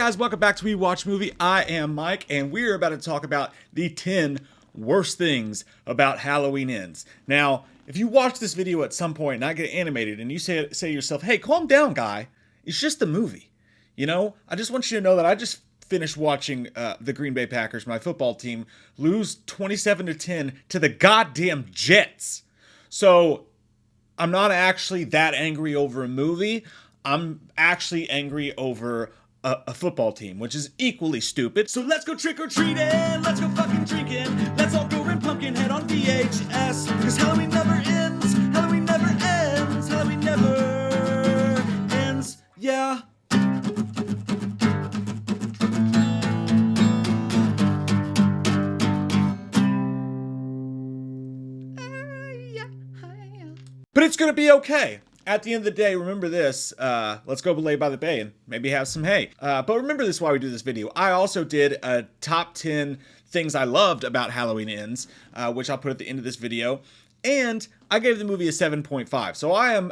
guys, welcome back to We Watch Movie. I am Mike, and we're about to talk about the 10 worst things about Halloween Ends. Now, if you watch this video at some point and I get animated and you say to yourself, hey, calm down, guy. It's just a movie. You know, I just want you to know that I just finished watching the Green Bay Packers, my football team, lose 27-10 to the goddamn Jets. So, I'm not actually that angry over a movie. I'm actually angry over a football team, which is equally stupid. So let's go trick-or-treating, let's go fucking drinking, let's all go rent Pumpkinhead on VHS, because Halloween never ends, Halloween never ends, Halloween never ends, yeah. But it's gonna be okay. At the end of the day, remember this, let's go lay by the bay and maybe have some hay. But remember this while we do this video. I also did a top 10 things I loved about Halloween Ends, which I'll put at the end of this video. And I gave the movie a 7.5. So I am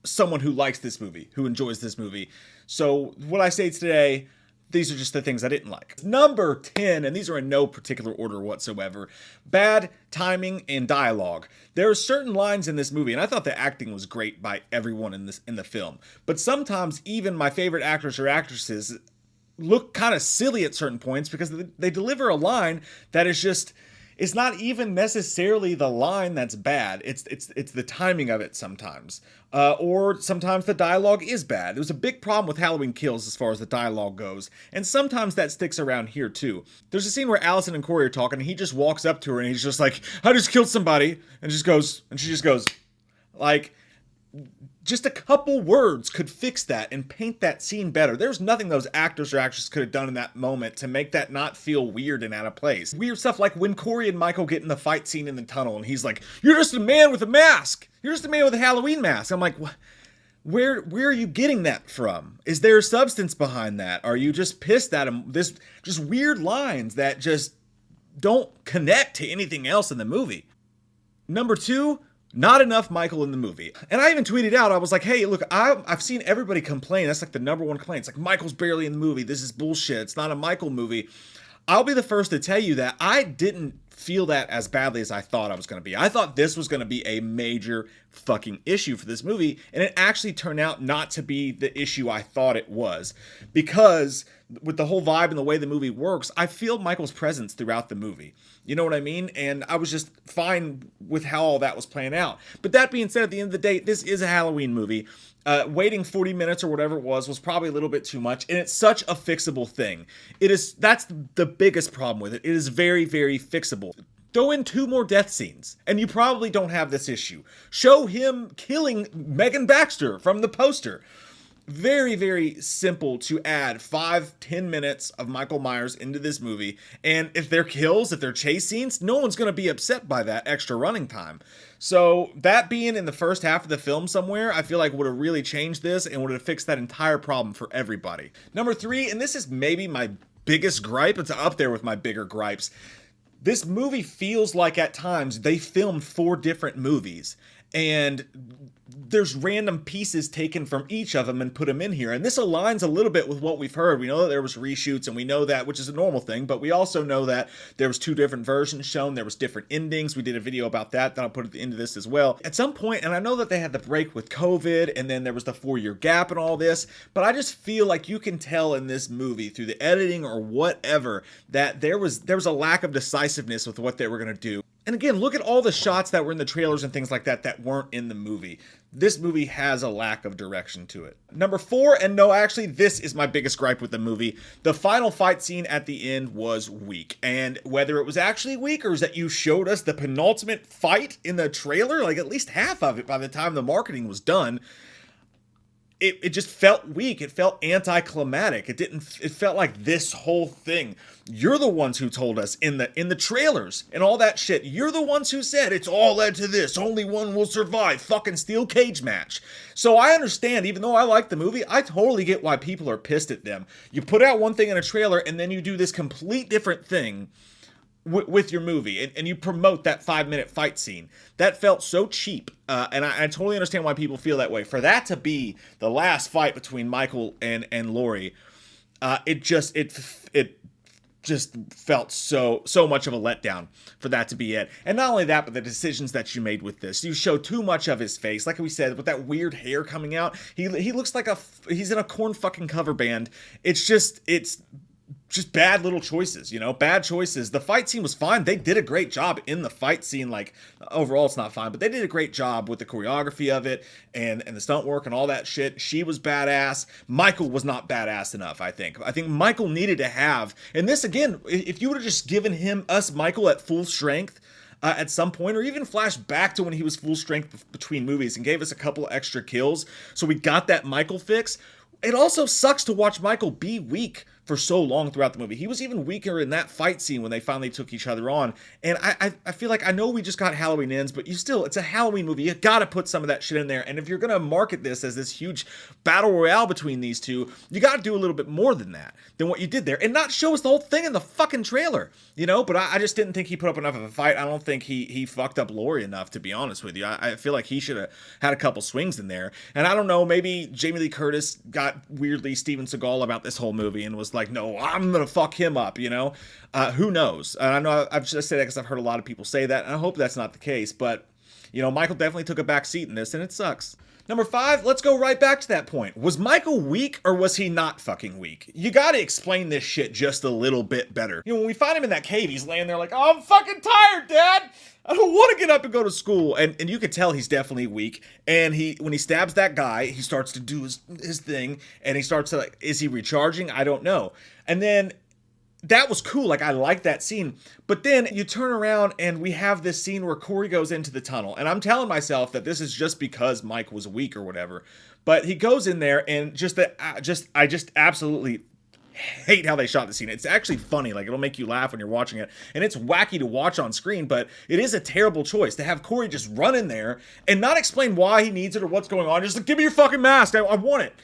someone who likes this movie, who enjoys this movie. So what I say today, these are just the things I didn't like. Number 10, and these are in no particular order whatsoever, bad timing and dialogue. There are certain lines in this movie, and I thought the acting was great by everyone in the film. But sometimes even my favorite actors or actresses look kind of silly at certain points because they deliver a line that is just, it's not even necessarily the line that's bad. It's the timing of it sometimes. Or sometimes the dialogue is bad. There was a big problem with Halloween Kills as far as the dialogue goes. And sometimes that sticks around here too. There's a scene where Allison and Corey are talking and he just walks up to her and he's just like, I just killed somebody. And she just goes, like, just a couple words could fix that and paint that scene better. There's nothing those actors or actresses could have done in that moment to make that not feel weird and out of place. Weird stuff like when Corey and Michael get in the fight scene in the tunnel and he's like, you're just a man with a mask. You're just a man with a Halloween mask. I'm like, what? Where are you getting that from? Is there substance behind that? Are you just pissed at him? This just weird lines that just don't connect to anything else in the movie. Number 2, not enough Michael in the movie. And I even tweeted out, I was like, hey, look, I've seen everybody complain. That's like the number one complaint. It's like, Michael's barely in the movie. This is bullshit. It's not a Michael movie. I'll be the first to tell you that I didn't feel that as badly as I thought I was going to be. I thought this was going to be a major fucking issue for this movie, and it actually turned out not to be the issue I thought it was. Because with the whole vibe and the way the movie works, I feel Michael's presence throughout the movie. You know what I mean? And I was just fine with how all that was playing out. But that being said, at the end of the day, this is a Halloween movie. Waiting 40 minutes or whatever it was probably a little bit too much, and it's such a fixable thing. That's the biggest problem with it. It is very, very fixable. Throw in 2 more death scenes, and you probably don't have this issue. Show him killing Megan Baxter from the poster. Very, very simple to add 5-10 minutes of Michael Myers into this movie. And if they're kills, if they're chase scenes, no one's going to be upset by that extra running time. So that being in the first half of the film somewhere, I feel like would have really changed this and would have fixed that entire problem for everybody. Number 3, and this is maybe my biggest gripe. It's up there with my bigger gripes. This movie feels like at times they filmed 4 different movies. And there's random pieces taken from each of them and put them in here. And this aligns a little bit with what we've heard. We know that there was reshoots, and we know that, which is a normal thing, but we also know that there was 2 different versions shown. There was different endings. We did a video about that I'll put at the end of this as well. At some point, and I know that they had the break with COVID, and then there was the 4-year gap and all this, but I just feel like you can tell in this movie through the editing or whatever that there was a lack of decisiveness with what they were going to do. And again, look at all the shots that were in the trailers and things like that that weren't in the movie. This movie has a lack of direction to it. Number 4, and no, actually, this is my biggest gripe with the movie. The final fight scene at the end was weak. And whether it was actually weak or is that you showed us the penultimate fight in the trailer, like at least half of it by the time the marketing was done, it just felt weak. It felt anticlimactic. It felt like this whole thing. You're the ones who told us in the trailers and all that shit. You're the ones who said it's all led to this. Only one will survive. Fucking steel cage match. So I understand, even though I like the movie, I totally get why people are pissed at them. You put out one thing in a trailer and then you do this complete different thing with your movie, and you promote that 5-minute fight scene. That felt so cheap, and I totally understand why people feel that way. For that to be the last fight between Michael and Laurie, It just felt so much of a letdown for that to be it. And not only that, but the decisions that you made with this. You show too much of his face. Like we said, with that weird hair coming out, he looks like he's in a corn fucking cover band. It's just bad little choices, bad choices. The fight scene was fine. They did a great job in the fight scene. Like, overall, it's not fine, but they did a great job with the choreography of it and the stunt work and all that shit. She was badass. Michael was not badass enough, I think. I think Michael needed to have, and this, again, if you would have just given us Michael at full strength, at some point, or even flash back to when he was full strength between movies and gave us a couple extra kills, so we got that Michael fix. It also sucks to watch Michael be weak for so long throughout the movie. He was even weaker in that fight scene when they finally took each other on. And I feel like, I know we just got Halloween Ends, but it's a Halloween movie. You gotta put some of that shit in there. And if you're gonna market this as this huge battle royale between these two, you gotta do a little bit more than what you did there. And not show us the whole thing in the fucking trailer, But I just didn't think he put up enough of a fight. I don't think he fucked up Laurie enough, to be honest with you. I feel like he should have had a couple swings in there. And I don't know, maybe Jamie Lee Curtis got weirdly Steven Seagal about this whole movie and was like, no, I'm gonna fuck him up, who knows? And I know I've just said that because I've heard a lot of people say that, and I hope that's not the case, but Michael definitely took a back seat in this, and it sucks. Number 5, let's go right back to that point. Was Michael weak, or was he not fucking weak? You gotta explain this shit just a little bit better. When we find him in that cave, he's laying there like, oh, I'm fucking tired, Dad! I don't want to get up and go to school. And you could tell he's definitely weak. And when he stabs that guy, he starts to do his thing. And he starts to, like, is he recharging? I don't know. And then that was cool. Like, I like that scene. But then you turn around and we have this scene where Corey goes into the tunnel. And I'm telling myself that this is just because Mike was weak or whatever. But he goes in there, and I just absolutely hate how they shot the scene. It's actually funny. Like, it'll make you laugh when you're watching it, and it's wacky to watch on screen, but it is a terrible choice to have Corey just run in there and not explain why he needs it or what's going on. Just like, give me your fucking mask. I want it.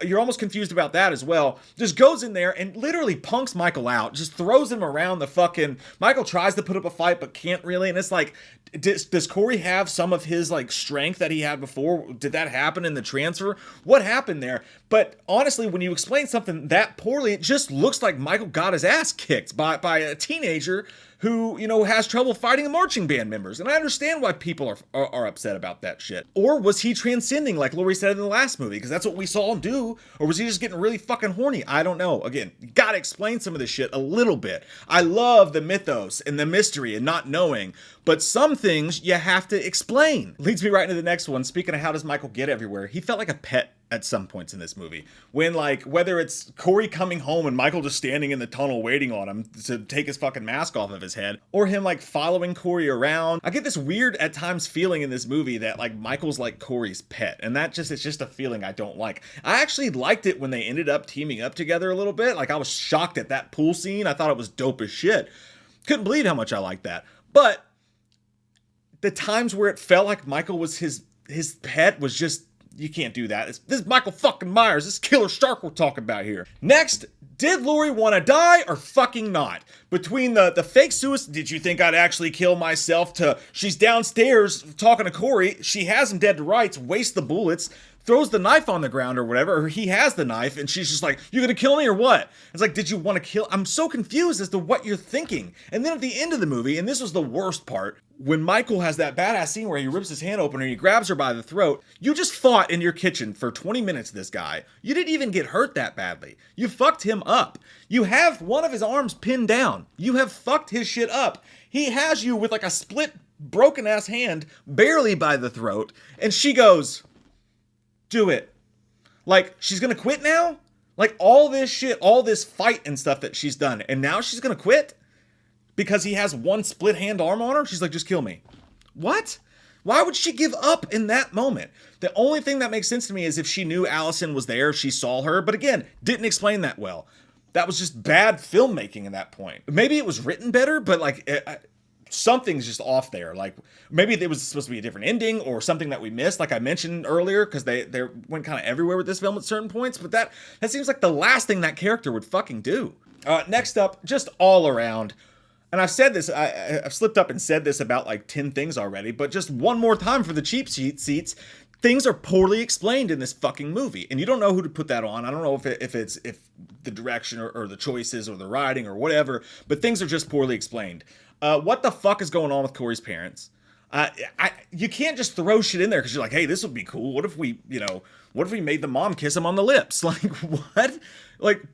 You're almost confused about that as well. Just goes in there and literally punks Michael out. Just throws him around the fucking... Michael tries to put up a fight but can't really. And it's like, does Corey have some of his like strength that he had before? Did that happen in the transfer? What happened there? But honestly, when you explain something that poorly, it just looks like Michael got his ass kicked by a teenager who, has trouble fighting the marching band members. And I understand why people are upset about that shit. Or was he transcending, like Laurie said in the last movie? Because that's what we saw him do. Or was he just getting really fucking horny? I don't know. Again, you gotta explain some of this shit a little bit. I love the mythos and the mystery and not knowing. But some things you have to explain. Leads me right into the next one. Speaking of how does Michael get everywhere, he felt like a pet at some points in this movie. When, like, whether it's Corey coming home and Michael just standing in the tunnel waiting on him to take his fucking mask off of his head, or him, like, following Corey around. I get this weird, at times, feeling in this movie that, like, Michael's like Corey's pet. And it's just a feeling I don't like. I actually liked it when they ended up teaming up together a little bit. Like, I was shocked at that pool scene. I thought it was dope as shit. Couldn't believe how much I liked that. But the times where it felt like Michael was his pet was just... You can't do that. This is Michael fucking Myers. This Killer Shark we're talking about here. Next, did Laurie want to die or fucking not? Between the fake suicide, did you think I'd actually kill myself, to she's downstairs talking to Corey, she has him dead to rights, wastes the bullets, throws the knife on the ground or whatever, or he has the knife, and she's just like, you gonna kill me or what? It's like, did you want to kill? I'm so confused as to what you're thinking. And then at the end of the movie, and this was the worst part, when Michael has that badass scene where he rips his hand open and he grabs her by the throat, you just fought in your kitchen for 20 minutes, this guy. You didn't even get hurt that badly. You fucked him up. You have one of his arms pinned down. You have fucked his shit up. He has you with like a split, broken ass hand, barely by the throat, and she goes... do it. Like, she's gonna quit now? Like, all this shit, all this fight and stuff that she's done, and now she's gonna quit? Because he has one split hand arm on her? She's like, just kill me. What? Why would she give up in that moment? The only thing that makes sense to me is if she knew Allison was there, she saw her, but again, didn't explain that well. That was just bad filmmaking at that point. Maybe it was written better, but like... something's just off there. Like, maybe it was supposed to be a different ending or something that we missed, like I mentioned earlier, because they went kind of everywhere with this film at certain points, but that seems like the last thing that character would fucking do. Next up, just all around, and I've said this, I've slipped up and said this about like 10 things already, but just one more time for the cheap seats, things are poorly explained in this fucking movie, and you don't know who to put that on. I don't know if the direction or the choices or the writing or whatever, but things are just poorly explained. What the fuck is going on with Corey's parents? You can't just throw shit in there because you're like, hey, this would be cool. What if we made the mom kiss him on the lips? Like, what? Like,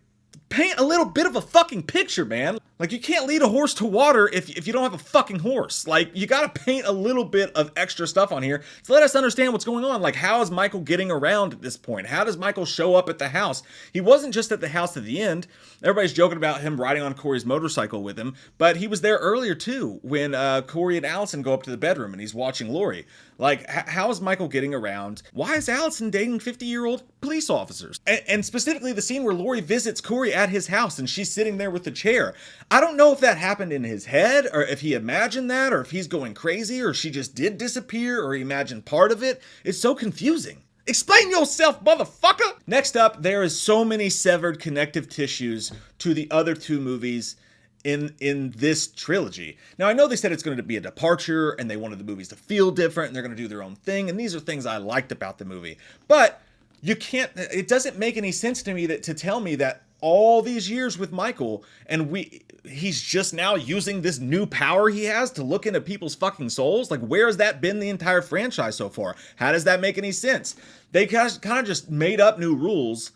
paint a little bit of a fucking picture, man. Like, you can't lead a horse to water if you don't have a fucking horse. Like, you gotta paint a little bit of extra stuff on here to let us understand what's going on. Like, how is Michael getting around at this point? How does Michael show up at the house? He wasn't just at the house at the end. Everybody's joking about him riding on Corey's motorcycle with him, but he was there earlier too when Corey and Allison go up to the bedroom and he's watching Lori. Like, how is Michael getting around? Why is Allison dating 50-year-old police officers? And specifically the scene where Lori visits Corey at his house and she's sitting there with the chair. I don't know if that happened in his head or if he imagined that or if he's going crazy or she just did disappear or he imagined part of it. It's so confusing. Explain yourself, motherfucker! Next up, there is so many severed connective tissues to the other two movies in this trilogy. Now, I know they said it's going to be a departure and they wanted the movies to feel different and they're going to do their own thing, and these are things I liked about the movie. But it doesn't make any sense to me to tell me that all these years with Michael and he's just now using this new power he has to look into people's fucking souls. Like, where has that been the entire franchise so far? How does that make any sense? They kind of just made up new rules,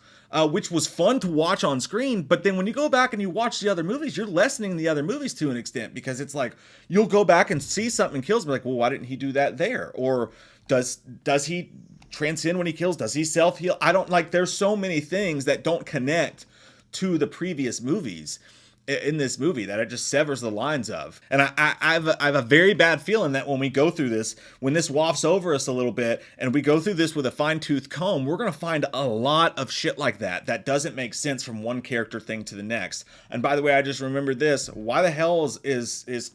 which was fun to watch on screen. But then when you go back and you watch the other movies, you're lessening the other movies to an extent, because it's like, you'll go back and see something kills, and be like, well, why didn't he do that there? Or does he transcend when he kills? Does he self-heal? There's so many things that don't connect to the previous movies in this movie that it just severs the lines of. And I have a very bad feeling that when we go through this, when this wafts over us a little bit and we go through this with a fine-tooth comb, we're going to find a lot of shit like that doesn't make sense from one character thing to the next. And by the way, I just remembered this. Why the hell is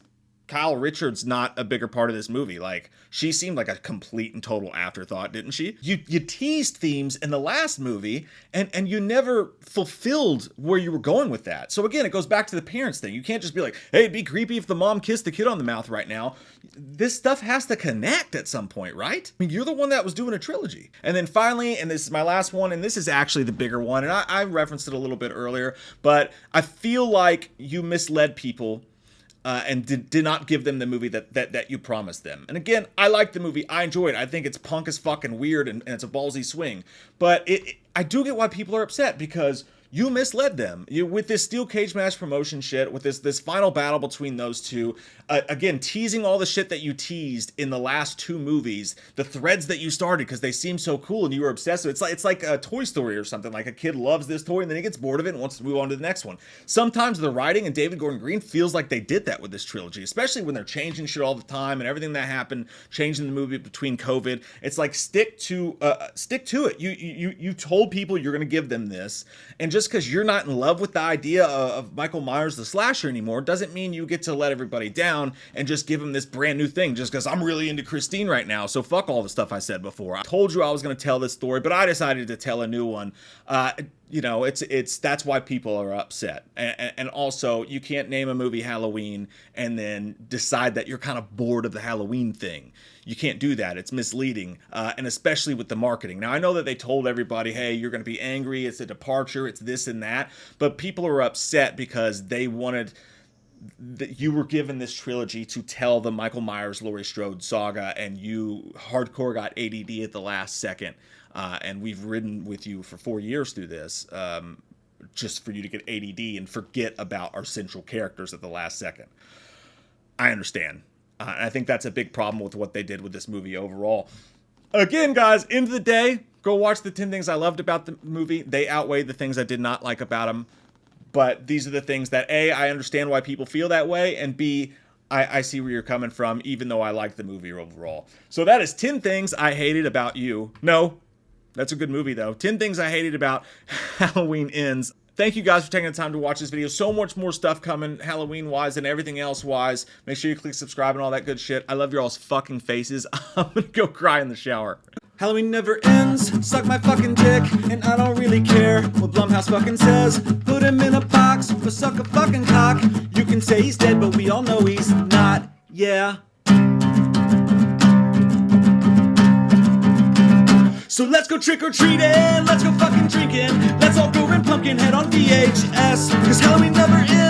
Kyle Richards not a bigger part of this movie? Like, she seemed like a complete and total afterthought, didn't she? You teased themes in the last movie and you never fulfilled where you were going with that. So again, it goes back to the parents thing. You can't just be like, hey, it'd be creepy if the mom kissed the kid on the mouth right now. This stuff has to connect at some point, right? I mean, you're the one that was doing a trilogy. And then finally, and this is my last one, and this is actually the bigger one, and I referenced it a little bit earlier, but I feel like you misled people and did not give them the movie that you promised them. And again, I like the movie. I enjoy it. I think it's punk as fucking weird and it's a ballsy swing. But I do get why people are upset, because you misled them. With this steel cage match promotion shit, with this final battle between those two, again, teasing all the shit that you teased in the last two movies, the threads that you started because they seem so cool and you were obsessed with. It's like a Toy Story or something. Like, a kid loves this toy and then he gets bored of it and wants to move on to the next one. Sometimes the writing and David Gordon Green feels like they did that with this trilogy, especially when they're changing shit all the time and everything that happened, changing the movie between COVID. It's like, stick to it. You told people you're going to give them this, and just because you're not in love with the idea of Michael Myers the slasher anymore doesn't mean you get to let everybody down and just give them this brand new thing just because I'm really into Christine right now, so fuck all the stuff I said before. I told you I was going to tell this story, but I decided to tell a new one. That's why people are upset. And also, you can't name a movie Halloween and then decide that you're kind of bored of the Halloween thing. You can't do that. It's misleading, and especially with the marketing. Now, I know that they told everybody, hey, you're going to be angry, it's a departure, it's this and that, but people are upset because they wanted that you were given this trilogy to tell the Michael Myers, Laurie Strode saga, and you hardcore got ADD at the last second. And we've ridden with you for 4 years through this, just for you to get ADD and forget about our central characters at the last second. I understand. I think that's a big problem with what they did with this movie overall. Again, guys, end of the day, go watch the 10 things I loved about the movie. They outweigh the things I did not like about them. But these are the things that, A, I understand why people feel that way, and B, I see where you're coming from, even though I like the movie overall. So that is 10 things I hated about you. No, that's a good movie, though. 10 things I hated about Halloween Ends. Thank you guys for taking the time to watch this video. So much more stuff coming Halloween-wise and everything else-wise. Make sure you click subscribe and all that good shit. I love your all's fucking faces. I'm gonna go cry in the shower. Halloween never ends, suck my fucking dick, and I don't really care what Blumhouse fucking says. Put him in a box, or suck a fucking cock. You can say he's dead, but we all know he's not, yeah. So let's go trick-or-treating, let's go fucking drinking, let's all go rent Pumpkinhead on VHS, cause Halloween never ends.